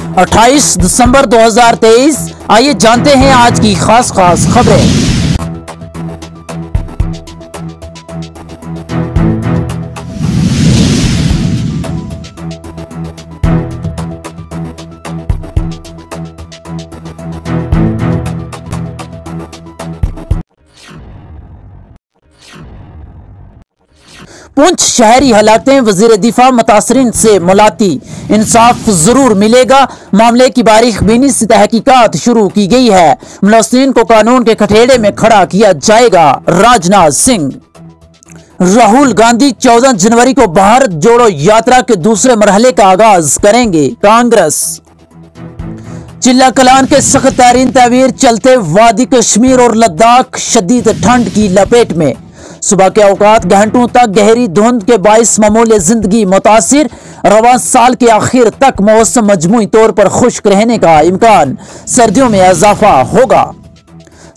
28 दिसंबर 2023। आइए जानते हैं आज की खास खबरें। पुंछ शहरी हालातें, वजीर दिफा मुतासरीन से मुलाकाती, इंसाफ जरूर मिलेगा। मामले की बारीकबीनी से तहकीकात शुरू की गई है। मुलजिमीन को कानून के कठघरे में खड़ा किया जाएगा। राजनाथ सिंह। राहुल गांधी 14 जनवरी को भारत जोड़ो यात्रा के दूसरे मरहले का आगाज करेंगे। कांग्रेस। चिल्ला कलान के सख्त तरीन तहवीर चलते वादी कश्मीर और लद्दाख शदीद ठंड की लपेट में। सुबह के औकात घंटों तक गहरी धुंध के बाइस मामूली जिंदगी मुतासिर। रवां साल के आखिर तक मौसम मजमूई तौर पर खुश्क रहने का इम्कान। सर्दियों में इजाफा होगा।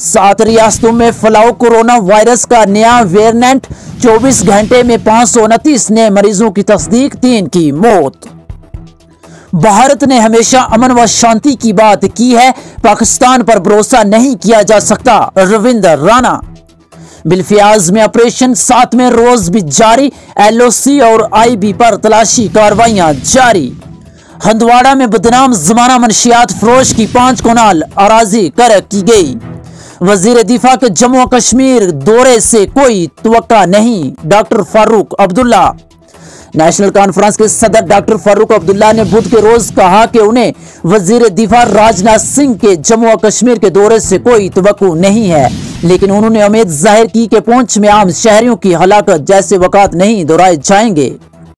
7 रियासतों में फैलाव कोरोना वायरस का नया वेरिएंट। 24 घंटे में 529 नए मरीजों की तस्दीक, 3 की मौत। भारत ने हमेशा अमन व शांति की बात की है, पाकिस्तान पर भरोसा नहीं किया जा सकता। रविंद्र राणा। बिलफियाज में ऑपरेशन 7वें रोज भी जारी। LOC और IB पर तलाशी कार्रवाइयां जारी। हंदवाड़ा में बदनाम जमाना मनशियात फरोश की 5 कनाल अराजी कर्क की गई। वजीर दिफा के जम्मू कश्मीर दौरे से कोई तवक्का नहीं। Doctor Farooq Abdullah. National conference के सदर डॉक्टर फारूक अब्दुल्ला ने बुध के रोज कहा कि उन्हें वजीर दिफा राजनाथ सिंह के जम्मू कश्मीर के दौरे से कोई तवक्को नहीं है, लेकिन उन्होंने उम्मीद जाहिर की कि पुंछ में आम शहरियों की हलाकत जैसे वाक़यात नहीं दोहराए जाएंगे।